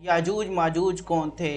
याजूज माजूज कौन थे?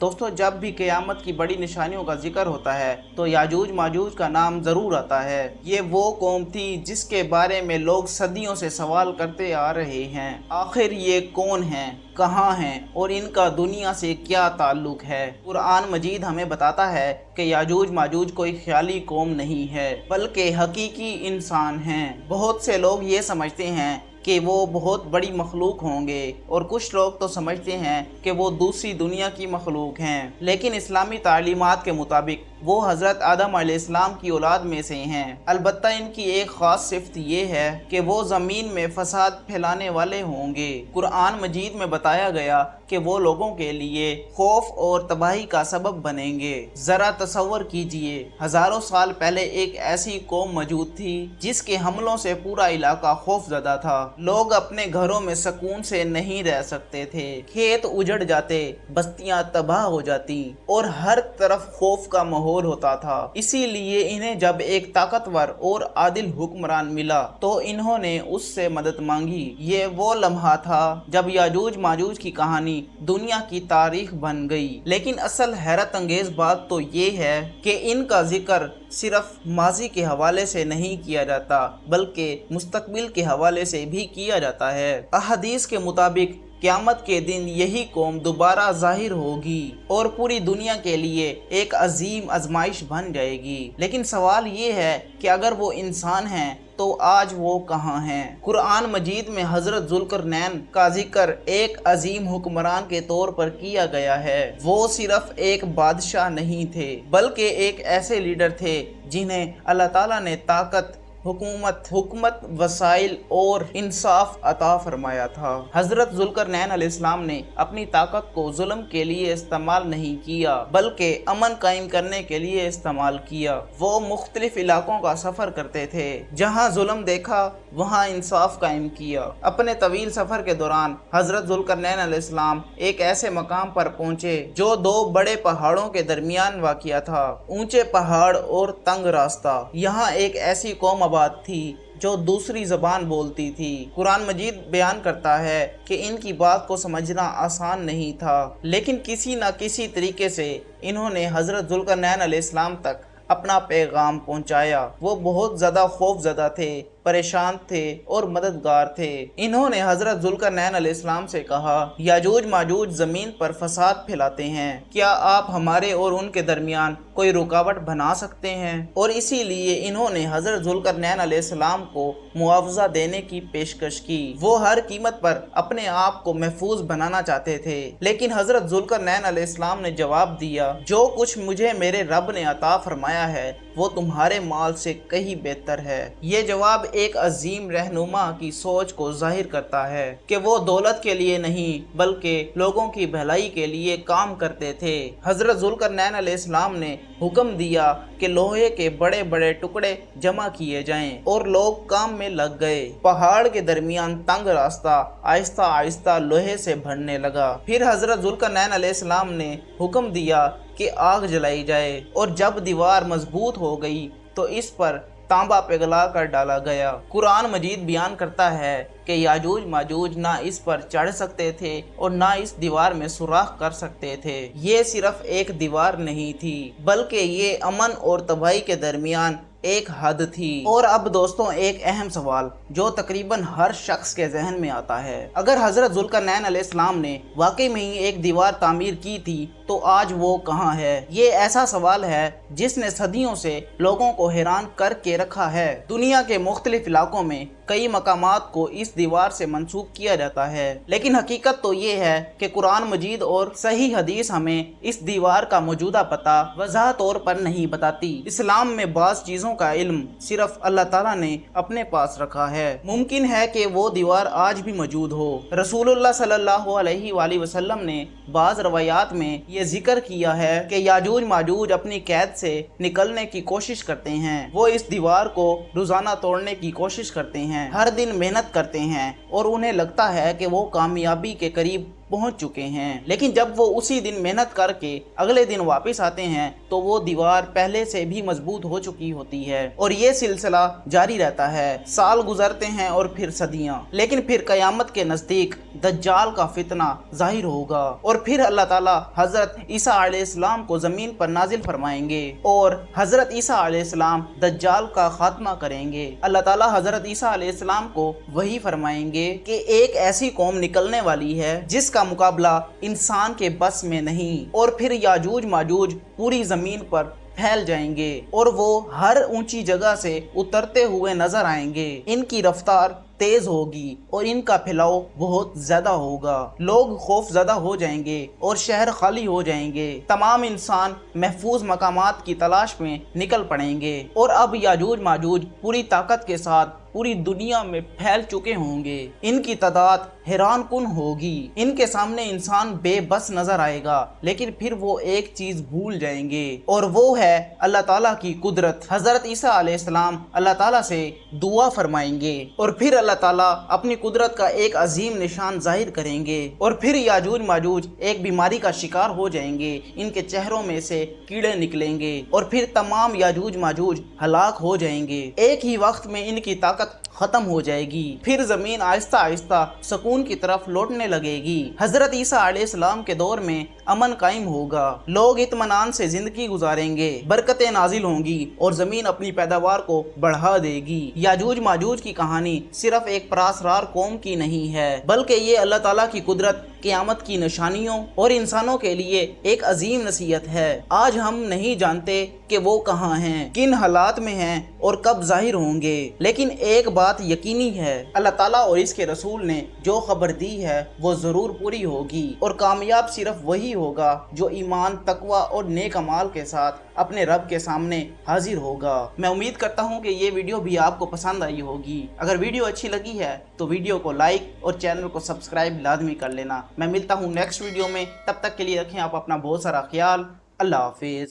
दोस्तों, जब भी क़यामत की बड़ी निशानियों का जिक्र होता है तो याजूज माजूज का नाम ज़रूर आता है। ये वो कौम थी जिसके बारे में लोग सदियों से सवाल करते आ रहे हैं। आखिर ये कौन हैं, कहाँ हैं और इनका दुनिया से क्या ताल्लुक़ है? कुरान मजीद हमें बताता है कि याजूज माजूज कोई ख्याली कौम नहीं है, बल्कि हकीकी इंसान हैं। बहुत से लोग ये समझते हैं कि वो बहुत बड़ी मखलूक होंगे और कुछ लोग तो समझते हैं कि वो दूसरी दुनिया की मखलूक हैं। लेकिन इस्लामी तालीमात के मुताबिक वो हज़रत आदम अलैहिस्सलाम की औलाद में से हैं। अलबत्ता इनकी एक ख़ास सिफ़त ये है कि वो ज़मीन में फ़साद फैलाने वाले होंगे। कुरान मजीद में बताया गया कि वो लोगों के लिए खौफ और तबाही का सबब बनेंगे। ज़रा तसव्वुर कीजिए, हज़ारों साल पहले एक ऐसी कौम मौजूद थी जिसके हमलों से पूरा इलाका खौफज़दा था। लोग अपने घरों में सुकून से नहीं रह सकते थे, खेत उजड़ जाते, बस्तियां तबाह हो जाती और हर तरफ खौफ का माहौल होता था। इसीलिए इन्हें जब एक ताकतवर और आदिल हुक्मरान मिला तो इन्होंने उससे मदद मांगी। ये वो लम्हा था जब याजूज माजूज की कहानी दुनिया की तारीख बन गई। लेकिन असल हैरत अंगेज बात तो ये है कि इनका जिक्र सिर्फ माजी के हवाले से नहीं किया जाता, बल्कि मुस्तकबिल के हवाले से भी किया जाता है। अहदीस के मुताबिक क़यामत के दिन यही कौम दोबारा ज़ाहिर होगी और पूरी दुनिया के लिए एक अजीम आजमाइश बन जाएगी। लेकिन सवाल ये है कि अगर वो इंसान हैं तो आज वो कहाँ हैं? कुरान मजीद में हज़रत ज़ुल्करनैन का जिक्र एक अजीम हुक्मरान के तौर पर किया गया है। वो सिर्फ एक बादशाह नहीं थे, बल्कि एक ऐसे लीडर थे जिन्हें अल्लाह ताला ने ताकत, हुकूमत, वसाइल और इंसाफ अता फरमाया था। हज़रत ज़ुल्करनैन अलैहिस्सलाम ने अपनी ताकत को जुल्म के लिए इस्तेमाल नहीं किया, बल्कि अमन कायम करने के लिए इस्तेमाल किया। वो मुख्तलिफ इलाकों का सफ़र करते थे, जहाँ जुल्म देखा वहाँ इंसाफ कायम किया। अपने तवील सफ़र के दौरान हज़रत ज़ुल्करनैन अलैहिस्सलाम एक ऐसे मकाम पर पहुँचे जो दो बड़े पहाड़ों के दरमियान वाक़िया था। ऊंचे पहाड़ और तंग रास्ता। यहाँ एक ऐसी कौम थी जो दूसरी ज़बान बोलती थी। कुरान मजीद बयान करता है कि इनकी बात को समझना आसान नहीं था, लेकिन किसी न किसी तरीके से इन्होंने हज़रत ज़ुल्करनैन अलैहिस्सलाम तक अपना पैगाम पहुंचाया। वो बहुत ज़्यादा खौफज़दा थे, परेशान थे और मददगार थे। इन्होंने हज़रत ज़ुल्करनैन अलैहिस्सलाम से कहा, याजूज माजूज ज़मीन पर फसाद फैलाते हैं, क्या आप हमारे और उनके दरमियान कोई रुकावट बना सकते हैं? और इसीलिए इन्होंने हज़रत ज़ुल्करनैन अलैहिस्सलाम को मुआवजा देने की पेशकश की। वो हर कीमत पर अपने आप को महफूज बनाना चाहते थे, लेकिन हज़रत ज़ुल्करनैन अलैहिस्सलाम ने जवाब दिया, जो कुछ मुझे मेरे रब ने अता फरमाया है वो तुम्हारे माल से कहीं बेहतर है। ये जवाब एक अजीम रहनुमा की सोच को जाहिर करता है कि वो दौलत के लिए नहीं बल्कि लोगों की भलाई के लिए काम करते थे। हज़रत ज़ुल्करनैन अलैहिस्सलाम ने हुक्म दिया कि लोहे के बड़े बड़े टुकड़े जमा किए जाएं और लोग काम में लग गए। पहाड़ के दरमियान तंग रास्ता आहिस्ता आहिस्ता लोहे से भरने लगा। फिर हज़रत ज़ुल्करनैन अलैहिस्सलाम ने हुक्म दिया कि आग जलाई जाए और जब दीवार मजबूत हो गई तो इस पर तांबा पिघला कर डाला गया। कुरान मजीद बयान करता है कि याजूज माजूज ना इस पर चढ़ सकते थे और ना इस दीवार में सुराख कर सकते थे। ये सिर्फ एक दीवार नहीं थी, बल्कि ये अमन और तबाही के दरमियान एक हद थी। और अब दोस्तों, एक अहम सवाल जो तकरीबन हर शख्स के जहन में आता है, अगर हज़रत ज़ुल्करनैन अलैहिस्सलाम ने वाकई में ही एक दीवार तामीर की थी तो आज वो कहाँ है? ये ऐसा सवाल है जिसने सदियों से लोगों को हैरान करके रखा है। दुनिया के मुख्तलिफ इलाकों में कई मकामात को इस दीवार से मंसूब किया जाता है, लेकिन हकीकत तो ये है कि कुरान मजीद और सही हदीस हमें इस दीवार का मौजूदा पता वज़ाह तौर पर नहीं बताती। इस्लाम में बाज़ चीज़ों का इल्म सिर्फ अल्लाह ताला ने अपने पास रखा है। मुमकिन है कि वो दीवार आज भी मौजूद हो। रसूलुल्लाह सल्लल्लाहु अलैहि वसल्लम ने बाज़ रवायात में ये जिक्र किया है कि याजूज माजूज अपनी कैद से निकलने की कोशिश करते हैं। वो इस दीवार को रोजाना तोड़ने की कोशिश करते हैं, हर दिन मेहनत करते हैं और उन्हें लगता है कि वो कामयाबी के करीब पहुंच चुके हैं। लेकिन जब वो उसी दिन मेहनत करके अगले दिन वापस आते हैं तो वो दीवार पहले से भी मजबूत हो चुकी होती है और ये सिलसिला जारी रहता है। साल गुजरते हैं और फिर सदियां, लेकिन फिर कयामत के नजदीक दज्जाल का फितना जाहिर होगा और फिर अल्लाह ताला हजरत ईसा अलैहिस्सलाम को जमीन पर नाजिल फरमाएंगे और हजरत ईसा अलैहिस्सलाम दज्जाल का खात्मा करेंगे। अल्लाह ताला हजरत ईसा अलैहिस्सलाम को वही फरमाएंगे कि एक ऐसी कौम निकलने वाली है जिसका मुकाबला इंसान के बस में नहीं, और फिर याजूज माजूज पूरी जमीन पर फैल जाएंगे और वो हर ऊंची जगह से उतरते हुए नजर आएंगे। इनकी रफ्तार तेज होगी और इनका फैलाव बहुत ज्यादा होगा। लोग खौफजदा हो जाएंगे और शहर खाली हो जाएंगे। तमाम इंसान महफूज मकामात की तलाश में निकल पड़ेंगे और अब याजूज माजूज पूरी ताकत के साथ पूरी दुनिया में फैल चुके होंगे। इनकी तादाद हैरान कुन होगी। इनके सामने इंसान बेबस नजर आएगा, लेकिन फिर वो एक चीज भूल जाएंगे और वो है अल्लाह ताला की कुदरत। हजरत ईसा अलैहिस्सलाम अल्लाह ताला से दुआ फरमाएंगे और फिर अल्लाह ताला अपनी कुदरत का एक अजीम निशान जाहिर करेंगे और फिर याजूज माजूज एक बीमारी का शिकार हो जाएंगे। इनके चेहरों में से कीड़े निकलेंगे और फिर तमाम याजूज माजूज हलाक हो जाएंगे। एक ही वक्त में इनकी ताकत खत्म हो जाएगी। फिर जमीन आहिस्ता आहिस्ता सुकून की तरफ लौटने लगेगी। हजरत ईसा अलैहिस्सलाम के दौर में अमन कायम होगा। लोग इत्मीनान से जिंदगी गुजारेंगे, बरकतें नाजिल होंगी और जमीन अपनी पैदावार को बढ़ा देगी। याजूज माजूज की कहानी सिर्फ एक परासरार कौम की नहीं है, बल्कि ये अल्लाह ताला की कुदरत, क़यामत की निशानियों और इंसानों के लिए एक अजीम नसीहत है। आज हम नहीं जानते कि वो कहाँ हैं, किन हालात में हैं और कब जाहिर होंगे, लेकिन एक बात यकीनी है, अल्लाह ताला और इसके रसूल ने जो खबर दी है वो ज़रूर पूरी होगी और कामयाब सिर्फ वही होगा जो ईमान, तकवा और नेक अमाल के साथ अपने रब के सामने हाजिर होगा। मैं उम्मीद करता हूँ कि ये वीडियो भी आपको पसंद आई होगी। अगर वीडियो अच्छी लगी है तो वीडियो को लाइक और चैनल को सब्सक्राइब लाजमी कर लेना। मैं मिलता हूँ नेक्स्ट वीडियो में, तब तक के लिए रखें आप अपना बहुत सारा ख्याल। अल्लाह हाफिज़।